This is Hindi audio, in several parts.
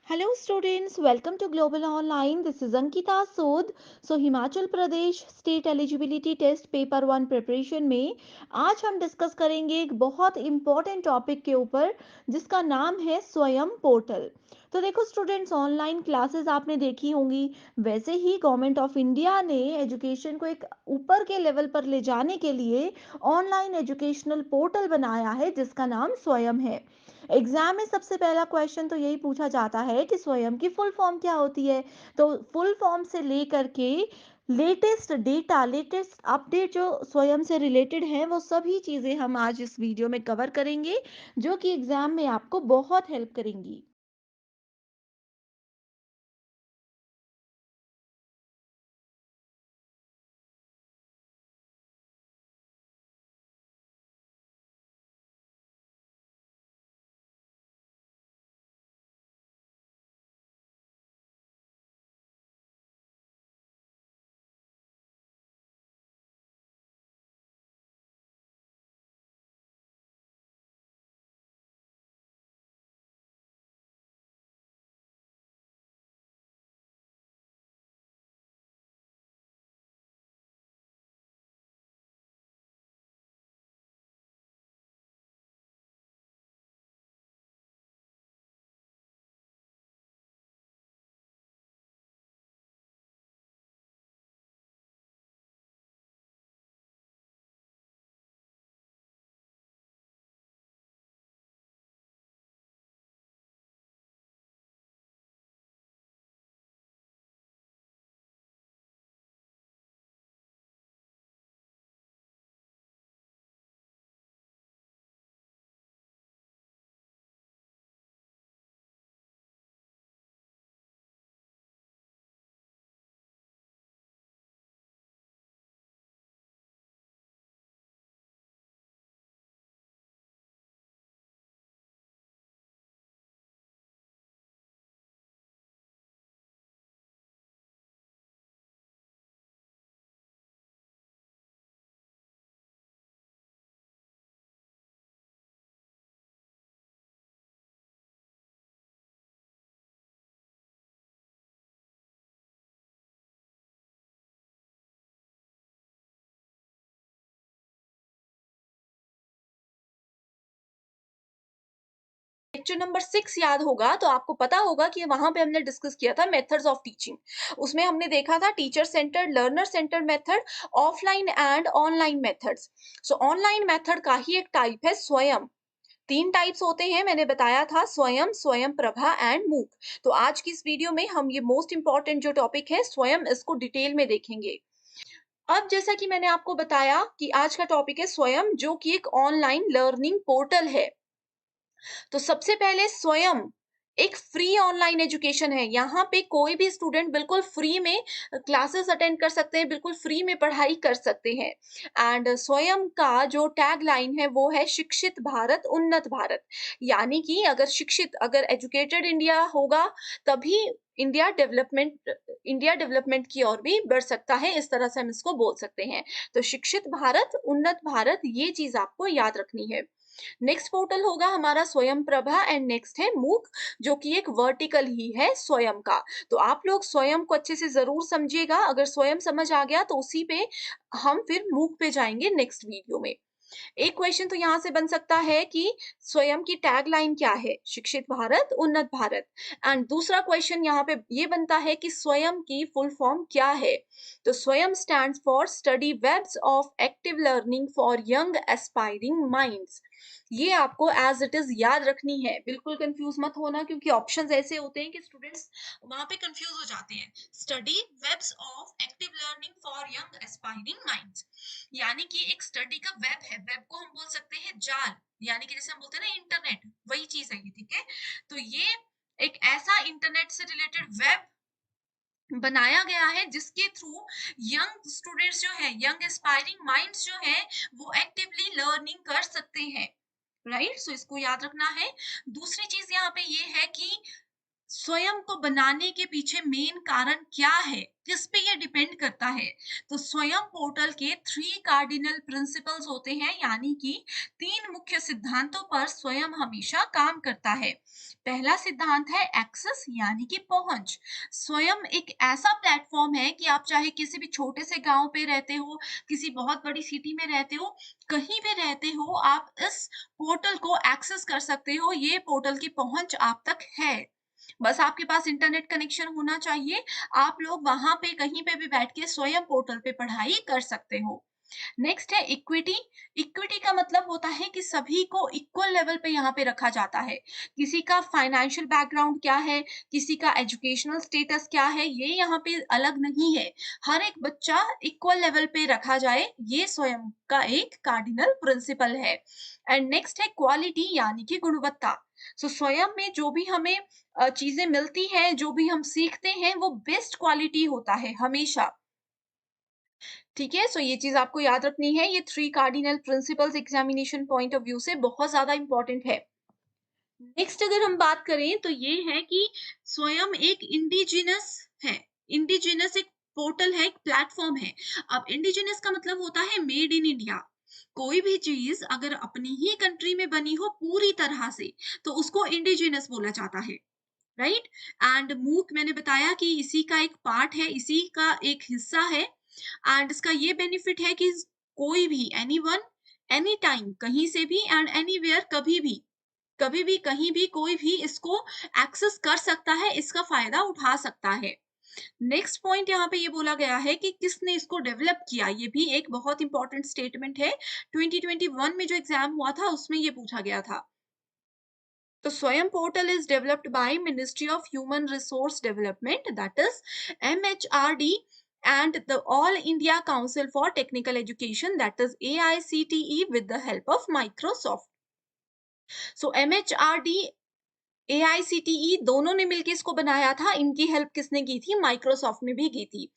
Hello students, welcome to Global Online. This is Ankita Sood. Himachal Pradesh state eligibility test paper one preparation में आज हम डिस्कस करेंगे एक बहुत इम्पोर्टेंट टॉपिक के ऊपर जिसका नाम है स्वयं पोर्टल। तो देखो स्टूडेंट्स, ऑनलाइन क्लासेस आपने देखी होंगी। वैसे ही गवर्नमेंट ऑफ इंडिया ने एजुकेशन को एक ऊपर के लेवल पर ले जाने के लिए ऑनलाइन एजुकेशनल पोर्टल बनाया है जिसका नाम स्वयं है। एग्जाम में सबसे पहला क्वेश्चन तो यही पूछा जाता है कि स्वयं की फुल फॉर्म क्या होती है। तो फुल फॉर्म से लेकर के लेटेस्ट डेटा, लेटेस्ट अपडेट जो स्वयं से रिलेटेड है, वो सभी चीजें हम आज इस वीडियो में कवर करेंगे, जो कि एग्जाम में आपको बहुत हेल्प करेंगी। लेक्चर नंबर 6 याद होगा तो आपको पता होगा कि वहां पे हमने डिस्कस किया था मेथड्स ऑफ टीचिंग। उसमें हमने देखा था teacher centred, learner centred method, offline and online methods. So online method का ही एक टाइप है स्वयं। तीन टाइप्स होते हैं, मैंने बताया था, स्वयं, स्वयं प्रभा एंड मूक। तो आज की इस वीडियो में हम ये मोस्ट इंपॉर्टेंट जो टॉपिक है स्वयं, इसको डिटेल में देखेंगे। अब जैसा कि मैंने आपको बताया कि आज का टॉपिक है स्वयं, जो कि एक ऑनलाइन लर्निंग पोर्टल है। तो सबसे पहले स्वयं एक फ्री ऑनलाइन एजुकेशन है। यहाँ पे कोई भी स्टूडेंट बिल्कुल फ्री में क्लासेस अटेंड कर सकते हैं, बिल्कुल फ्री में पढ़ाई कर सकते हैं। एंड स्वयं का जो टैग लाइन है वो है शिक्षित भारत उन्नत भारत। यानी कि अगर एजुकेटेड इंडिया होगा तभी इंडिया डेवलपमेंट की ओर भी बढ़ सकता है, इस तरह से हम इसको बोल सकते हैं। तो शिक्षित भारत उन्नत भारत, ये चीज आपको याद रखनी है। नेक्स्ट पोर्टल होगा हमारा स्वयं प्रभा एंड नेक्स्ट है मूक, जो कि एक वर्टिकल ही है स्वयं का। तो आप लोग स्वयं को अच्छे से जरूर समझिएगा। अगर स्वयं समझ आ गया तो उसी पे हम फिर मूक पे जाएंगे नेक्स्ट वीडियो में। एक क्वेश्चन तो यहाँ से बन सकता है कि स्वयं की टैग लाइन क्या है? शिक्षित भारत उन्नत भारत। एंड दूसरा क्वेश्चन यहाँ पे ये बनता है कि स्वयं की फुल फॉर्म क्या है? तो Swayam stands for study webs of active learning for young aspiring minds. ये आपको एज इट इज याद रखनी है, बिल्कुल कंफ्यूज मत होना, क्योंकि ऑप्शंस ऐसे होते हैं कि स्टूडेंट्स वहां पे कंफ्यूज हो जाते हैं। Study webs of active learning for young aspiring minds, यानी कि एक स्टडी का वेब है। वेब को हम बोल सकते हैं जाल, यानी कि जैसे हम बोलते हैं ना इंटरनेट, वही चीज है ये, ठीक है। तो ये एक ऐसा इंटरनेट से रिलेटेड वेब बनाया गया है जिसके थ्रू यंग स्टूडेंट्स जो है, यंग एस्पायरिंग माइंड्स जो है, वो एक्टिवली लर्निंग कर सकते हैं। राइट, सो इसको याद रखना है। दूसरी चीज यहाँ पे ये है कि स्वयं को बनाने के पीछे मेन कारण क्या है? किस पे ये डिपेंड करता है? तो स्वयं पोर्टल के 3 कार्डिनल प्रिंसिपल्स होते हैं, यानी कि 3 मुख्य सिद्धांतों पर स्वयं हमेशा काम करता है। पहला सिद्धांत है एक्सेस, यानी कि पहुँच। स्वयं एक ऐसा प्लेटफ़ॉर्म है कि आप चाहे किसी भी छोटे से गाँव पे रहते हो, किसी बहुत बड़ी सिटी में रहते हो, कहीं भी रहते हो, आप इस पोर्टल को एक्सेस कर सकते हो। ये पोर्टल की पहुँच आप तक है। बस आपके पास इंटरनेट कनेक्शन होना चाहिए। आप लोग वहाँ पे कहीं पे भी बैठ के स्वयं पोर्टल पे पढ़ाई कर सकते हो। नेक्स्ट है इक्विटी। इक्विटी का मतलब होता है कि सभी को इक्वल लेवल पे यहाँ पे रखा जाता है। किसी का फाइनेंशियल बैकग्राउंड क्या है, किसी का एजुकेशनल स्टेटस क्या है, ये यहाँ पे अलग नहीं है। हर एक बच्चा इक्वल लेवल पे रखा जाए, ये स्वयं का एक कार्डिनल प्रिंसिपल है। एंड नेक्स्ट है क्वालिटी, यानी कि गुणवत्ता। स्वयं में जो भी हमें चीजें मिलती हैं, जो भी हम सीखते हैं, वो बेस्ट क्वालिटी होता है हमेशा। ठीक है, ये चीज़ आपको याद रखनी है। ये 3 cardinal principles examination point of view से बहुत ज़्यादा इम्पोर्टेंट है। नेक्स्ट अगर हम बात करें तो ये है कि स्वयं एक इंडिजिनस है। इंडिजिनस एक पोर्टल है, एक प्लेटफ़ॉर्म है। अब इंडिजिनस का मतलब होता है मेड इन इंडिया। कोई भी चीज़ अगर अपनी ही कंट्री में बनी हो पूरी तरह से, तो उसको इंडिजिनस बोला जाता है। राइट। एंड मूक मैंने बताया कि इसी का एक पार्ट है, इसी का एक हिस्सा है। एंड इसका ये बेनिफिट है कि कोई भी एनीवन एनी टाइम कहीं से भी एंड एनीवेयर कभी भी कहीं भी कोई भी इसको एक्सेस कर सकता है, इसका फायदा उठा सकता है। नेक्स्ट पॉइंट यहाँ पे ये बोला गया है कि किसने इसको डेवलप किया, ये भी एक बहुत इंपॉर्टेंट स्टेटमेंट है। 2021 में जो एग्जाम हुआ था उसमें ये पूछा गया था। The Swayam portal is developed by Ministry of Human Resource Development, that is MHRD, and the All India Council for Technical Education, that is AICTE, with the help of Microsoft. So MHRD AICTE दोनों ने मिलके इसको बनाया था। इनकी हेल्प किसने की थी? माइक्रोसॉफ्ट ने भी की थी।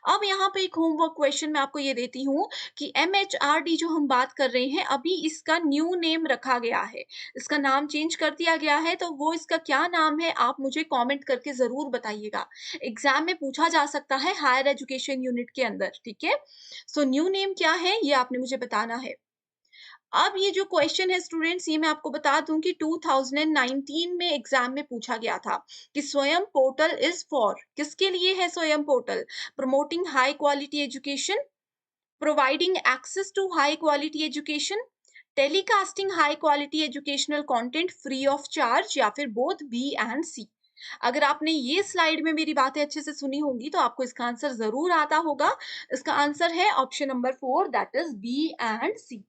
अब यहाँ पे एक होमवर्क क्वेश्चन मैं आपको ये देती हूँ कि एमएचआरडी जो हम बात कर रहे हैं, अभी इसका न्यू नेम रखा गया है। इसका नाम चेंज कर दिया गया है, तो वो इसका क्या नाम है आप मुझे कमेंट करके ज़रूर बताइएगा। एग्ज़ाम में पूछा जा सकता है हायर एजुकेशन यूनिट के अंदर, ठीक है? न्यू नेम क्या है ये आपने मुझे बताना है। अब ये जो क्वेश्चन है स्टूडेंट्स, ये मैं आपको बता दूं कि 2019 में एग्जाम में पूछा गया था कि स्वयं पोर्टल इज फॉर, किसके लिए है Swayam portal? Promoting high quality education, providing access to high quality education, telecasting high quality educational content free of charge, या फिर बोथ बी एंड सी। अगर आपने ये स्लाइड में मेरी बातें अच्छे से सुनी होंगी तो आपको इसका आंसर जरूर आता होगा। इसका आंसर है option number 4, that is B and C.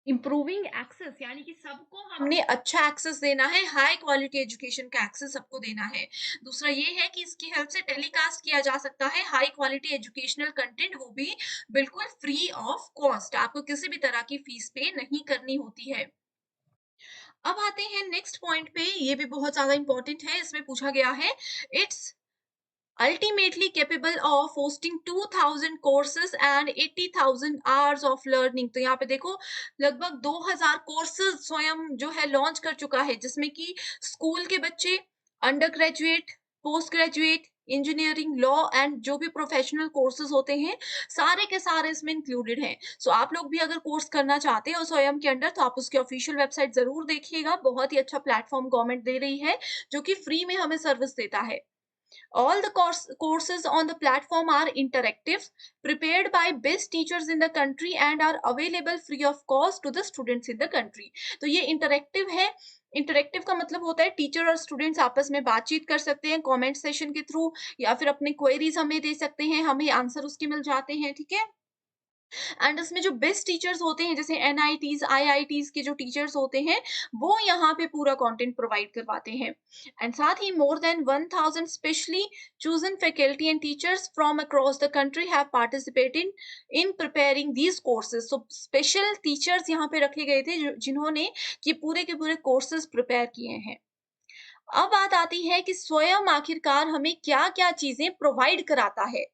Improving access, यानी कि सबको हमने अच्छा एक्सेस देना है, हाई क्वालिटी एजुकेशन का एक्सेस सबको देना है। दूसरा ये है कि इसकी हेल्प से टेलीकास्ट किया जा सकता है हाई क्वालिटी एजुकेशनल कंटेंट, वो भी बिल्कुल फ्री ऑफ कॉस्ट। आपको किसी भी तरह की फीस पे नहीं करनी होती है। अब आते हैं नेक्स्ट पॉइंट पे, ये भी बहुत ज्यादा इंपॉर्टेंट है। इसमें पूछा गया है it's ultimately capable of hosting 2000 courses and 80,000 hours of learning। तो यहाँ पे देखो लगभग 2000 कोर्सेज स्वयं जो है लॉन्च कर चुका है, जिसमें कि स्कूल के बच्चे, under graduate, post graduate, engineering, law and जो भी प्रोफेशनल कोर्सेज होते हैं, सारे के सारे इसमें इंक्लूडेड हैं। आप लोग भी अगर कोर्स करना चाहते हो स्वयं के अंडर, तो आप उसकी ऑफिशियल वेबसाइट जरूर देखिएगा। बहुत ही अच्छा प्लेटफॉर्म गवर्नमेंट दे रही है, जो कि फ्री में हमें सर्विस देता है। All the courses on the platform are interactive, prepared by best teachers in the country and are available free of cost to the students in the country। तो ये इंटरेक्टिव है। इंटरेक्टिव का मतलब होता है टीचर और स्टूडेंट्स आपस में बातचीत कर सकते हैं कमेंट सेशन के थ्रू, या फिर अपने क्वेरीज हमें दे सकते हैं, हमें आंसर उसके मिल जाते हैं, ठीक है? एंड इसमें जो बेस्ट टीचर्स होते हैं, जैसे एनआईटीज आईआईटीज के जो टीचर्स होते हैं, वो यहाँ पे पूरा कंटेंट प्रोवाइड करवाते हैं। एंड साथ ही more than 1000 specially chosen faculty and teachers from across the country have participated in preparing these courses। Special teachers यहाँ पे रखे गए थे जिन्होंने ये पूरे के पूरे कोर्सेज प्रिपेयर किए हैं। अब बात आती है कि स्वयं आखिरकार हमें क्या क्या चीजें प्रोवाइड कराता है,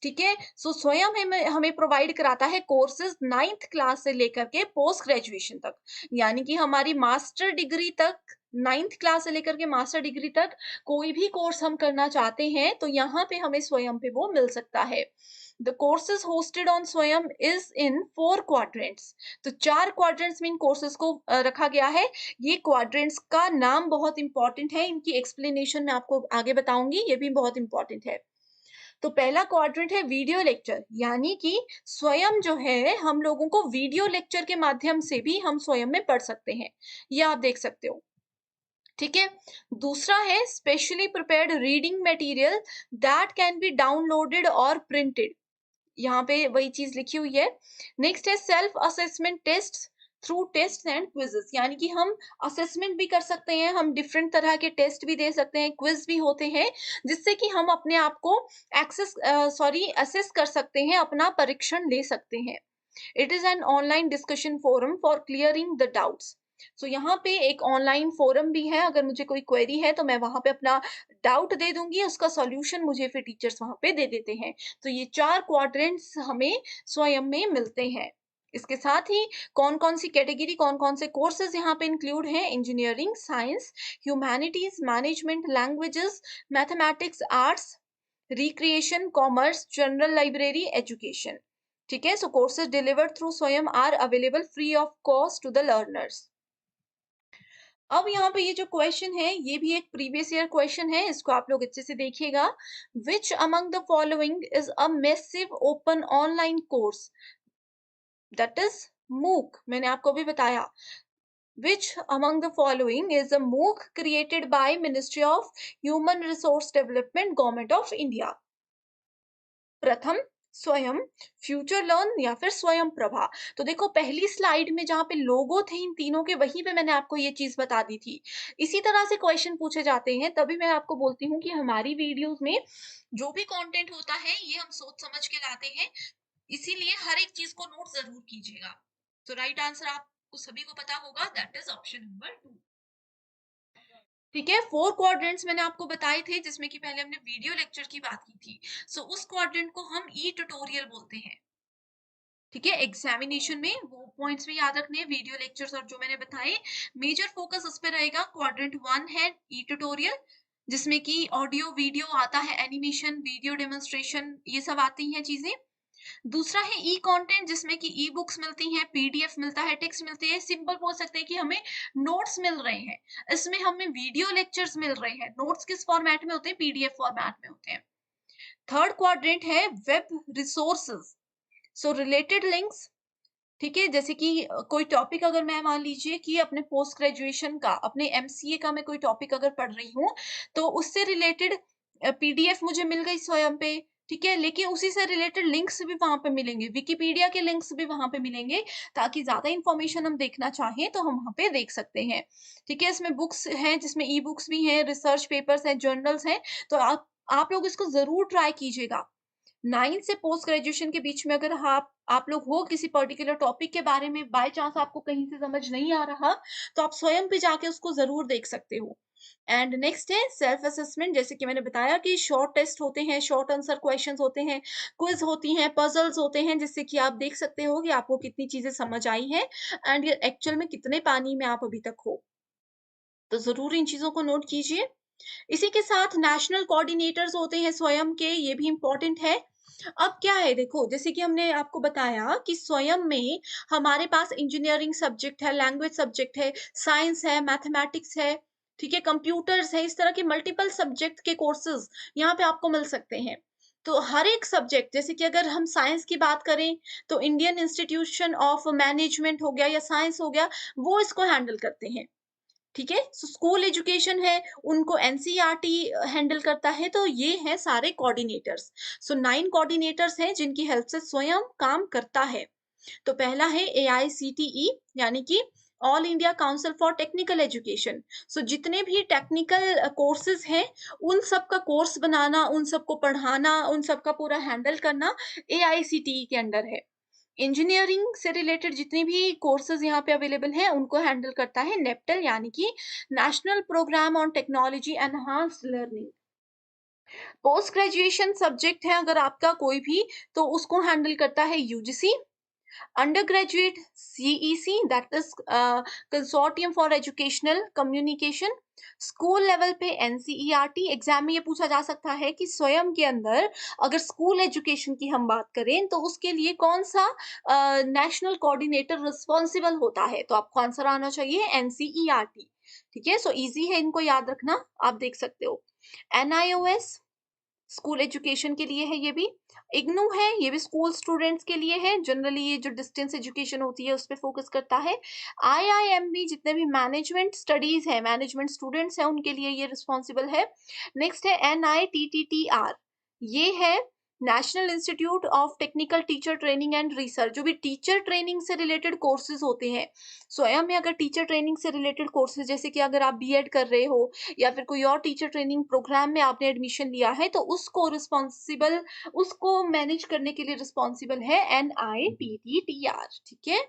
ठीक है? स्वयं हमें हमें प्रोवाइड कराता है कोर्सेज 9th क्लास से लेकर के पोस्ट ग्रेजुएशन तक, यानी कि हमारी मास्टर डिग्री तक 9th क्लास से लेकर के मास्टर डिग्री तक कोई भी कोर्स हम करना चाहते हैं, तो यहाँ पे हमें स्वयं पे वो मिल सकता है। द कोर्सेज़ होस्टेड ऑन स्वयं इज़ इन 4 क्वाड्रेंट्स। तो 4 क्वाड्रेंट्स में इन कोर्सेज़ को रखा गया है। ये क्वाड्रेंट्स का नाम बहुत इम्पोर्टेंट है, इनकी एक्सप्लेनेशन मैं आपको आगे बताऊँगी, ये भी बहुत इम्पोर्टेंट है। तो पहला क्वाड्रेंट है वीडियो लेक्चर, यानी कि स्वयं जो है हम लोगों को वीडियो लेक्चर के माध्यम से भी हम स्वयं में पढ़ सकते हैं। ये आप देख सकते हो। ठीक है? दूसरा है specially prepared reading material that can be downloaded और प्रिंटेड। यहाँ पे वही चीज़ लिखी हुई है। नेक्स्ट है self assessment tests through tests and quizzes, यानी कि हम असेसमेंट भी कर सकते हैं, हम डिफरेंट तरह के टेस्ट भी दे सकते हैं, क्विज़ भी होते हैं, जिससे कि हम अपने आप को असेस कर सकते हैं, अपना परीक्षण ले सकते हैं। It is an online discussion forum for clearing the doubts. So यहाँ पे एक ऑनलाइन फोरम भी है, अगर मुझे कोई क्वेरी है तो मैं वहाँ पे अपना डाउट दे दूँगी, उसका सॉल्यूशन मुझे फिर टीचर्स वहाँ पे दे देते हैं। तो ये 4 क्वाड्रेंट्स हमें स्वयं में मिलते हैं। इसके साथ ही कौन-कौन सी कैटेगरी, कौन-कौन से कोर्सेज़ यहाँ पे इंक्लूड हैं, engineering, science, humanities, management, languages, mathematics, arts, recreation, commerce, general library, education. ठीक है? So courses delivered through Swayam are available free of cost to the learners. अब यहाँ पे ये जो क्वेश्चन है, ये भी एक प्रीवियस ईयर क्वेश्चन है, इसको आप लोग अच्छे से देखिएगा। Which among the following is a massive open online course that is मूक? मैंने आपको अभी बताया। Which among the following is a MOOC created by Ministry of Human Resource Development, Government of India? प्रथम, स्वयं, फ्यूचर लर्न या फिर स्वयं प्रभा। तो देखो पहली स्लाइड में जहाँ पे लोगो थे इन तीनों के, वहीं पे मैंने आपको ये चीज़ बता दी थी। इसी तरह से क्वेश्चन पूछे जाते हैं, तभी मैं आपको बोलती हूँ कि हमारी वीडियोज़ में जो भी कंटेंट होता है, ये हम सोच समझ के लाते हैं। इसीलिए हर एक चीज़ को नोट ज़रूर कीजिएगा। तो राइट आंसर आपको सभी को पता होगा, दैट इज़ ऑप्शन नंबर 2। ठीक है, 4 क्वाड्रेंट्स मैंने आपको बताए थे, जिसमें कि पहले हमने वीडियो लेक्चर की बात की थी। उस क्वाड्रेंट को हम ई ट्यूटोरियल बोलते हैं। ठीक है, एग्जामिनेशन में वो पॉइंट्स भी याद रखने हैं, वीडियो लेक्चर्स और जो मैंने बताए। मेजर फोकस उस पे रहेगा। क्वाड्रेंट 1 है ई ट्यूटोरियल, जिसमें कि ऑडियो वीडियो आता है, एनिमेशन, वीडियो डेमोन्स्ट्रेशन, ये सब आती हैं चीजें। दूसरा है ई कंटेंट, जिसमें कि ई बुक्स मिलती हैं, पीडीएफ मिलता है, टेक्स्ट मिलते हैं। सिंपल बोल सकते हैं कि हमें नोट्स मिल रहे हैं, इसमें हमें वीडियो लेक्चर्स मिल रहे हैं। नोट्स किस फॉर्मेट में होते हैं? पीडीएफ फॉर्मेट में होते हैं। थर्ड क्वाड्रेंट है वेब रिसोर्सेज, सो रिलेटेड लिंक्स। ठीक है, जैसे कि कोई टॉपिक अगर मैं मान लीजिए कि अपने पोस्ट ग्रेजुएशन का, अपने एमसीए का मैं कोई टॉपिक अगर पढ़ रही हूँ, तो उससे रिलेटेड पीडीएफ मुझे मिल गई स्वयं पे, ठीक है? लेकिन उसी से रिलेटेड लिंक्स भी वहाँ पे मिलेंगे, विकिपीडिया के लिंक्स भी वहाँ पे मिलेंगे, ताकि ज़्यादा इन्फॉर्मेशन हम देखना चाहें तो हम वहाँ पे देख सकते हैं। ठीक है? इसमें बुक्स हैं, जिसमें ई बुक्स भी हैं, रिसर्च पेपर्स हैं, जर्नल्स हैं, तो आप लोग इसको ज़रूर ट्राई कीजिएगा। 9th से पोस्ट ग्रेजुएशन के बीच में अगर आप लोग हो किसी पर्टिकुलर टॉपिक के बारे में, बाय चांस आपको कहीं से समझ नहीं आ रहा, तो आप स्वयं भी जाके उसको ज़रूर देख सकते हो। एंड नेक्स्ट है सेल्फ असेसमेंट, जैसे कि मैंने बताया कि शॉर्ट टेस्ट होते हैं, शॉर्ट आंसर क्वेश्चंस होते हैं, क्विज़ होती हैं, पज़ल्स होते हैं, जिससे कि आप देख सकते हो कि आपको कितनी चीज़ें समझ आई हैं एंड ये एक्चुअल में कितने पानी में आप अभी तक हो। तो ज़रूर इन चीज़ों को नोट कीजिए। इसी के साथ नेशनल कोऑर्डिनेटर्स होते हैं स्वयं के, ये भी इम्पोर्टेंट है। अब क्या है देखो, जैसे कि हमने आपको बताया कि स्वयं में हमारे पास इंजीनियरिंग सब्जेक्ट है, लैंग्वेज सब्जेक्ट है, साइंस है, मैथमेटिक्स है, ठीक है, कंप्यूटर्स है, इस तरह के मल्टीपल सब्जेक्ट के कोर्सेज़ यहाँ पे आपको मिल सकते हैं। तो हर एक सब्जेक्ट, जैसे कि अगर हम साइंस की बात करें, तो इंडियन इंस्टीट्यूशन ऑफ मैनेजमेंट हो गया या साइंस हो गया, वो इसको हैंडल करते हैं। ठीक है? स्कूल एजुकेशन है, उनको एनसीईआरटी हैंडल करता है, तो ये हैं सारे कोऑर्डिनेटर्स। 9 कोऑर्डिनेटर्स हैं जिनकी हेल्प से स्वयं काम करता है। तो पहला है एआईसीटीई, यानी कि all India council for technical education. जितने भी टेक्निकल कोर्सेज हैं, उन सब का कोर्स बनाना, उन सबको पढ़ाना, उन सब का पूरा हैंडल करना एआईसीटीई के अंडर है। इंजीनियरिंग से रिलेटेड जितनी भी कोर्सेज यहाँ पे अवेलेबल हैं, उनको हैंडल करता है नेप्टल, यानी कि national programme on technology enhanced learning. Post graduation subject है अगर आपका कोई भी, तो उसको हैंडल करता है UGC. Under graduate CEC, that is consortium for educational communication. School level पे एनसीईआरटी। एग्जाम में ये पूछा जा सकता है कि स्वयं के अंदर अगर स्कूल एजुकेशन की हम बात करें तो उसके लिए कौन सा नेशनल कोऑर्डिनेटर रिस्पॉन्सिबल होता है, तो आपको आंसर आना चाहिए एनसीईआरटी। ठीक है, सो इजी है, इनको याद रखना, आप देख सकते हो। एनआईओएस स्कूल एजुकेशन के लिए है ये भी। इग्नू है, ये भी स्कूल स्टूडेंट्स के लिए है, जनरली ये जो डिस्टेंस एजुकेशन होती है उस पे फोकस करता है। आईआईएमबी जितने भी मैनेजमेंट स्टडीज है, मैनेजमेंट स्टूडेंट्स हैं उनके लिए ये रिस्पॉन्सिबल है। नेक्स्ट है एनआईटीटीटीआर, ये है national institute of technical teacher training and research. जो भी टीचर ट्रेनिंग से रिलेटेड कोर्सेज होते हैं, स्वयं में अगर टीचर ट्रेनिंग से रिलेटेड कोर्सेज, जैसे कि अगर आप बीएड कर रहे हो या फिर कोई और टीचर ट्रेनिंग प्रोग्राम में आपने एडमिशन लिया है, तो उसको मैनेज करने के लिए रिस्पॉन्सिबल है एनआईटीटीटीआर। ठीक है,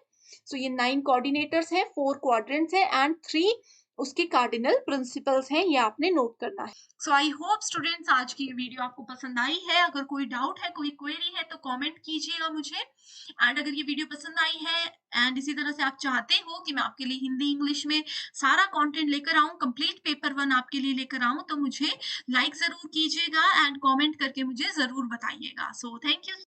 सो ये 9 कोऑर्डिनेटर्स हैं, 4 क्वाड्रेंट्स हैं एंड 3 उसके कार्डिनल प्रिंसिपल्स हैं, ये आपने नोट करना है। सो आई होप स्टूडेंट्स आज की ये वीडियो आपको पसंद आई है। अगर कोई डाउट है, कोई क्वेरी है तो कमेंट कीजिएगा मुझे। एंड अगर ये वीडियो पसंद आई है एंड इसी तरह से आप चाहते हो कि मैं आपके लिए हिंदी इंग्लिश में सारा कंटेंट लेकर आऊं, कंप्लीट पेपर 1 आपके लिए लेकर आऊं, तो मुझे लाइक जरूर कीजिएगा एंड कमेंट करके मुझे जरूर बताइएगा। So thank you.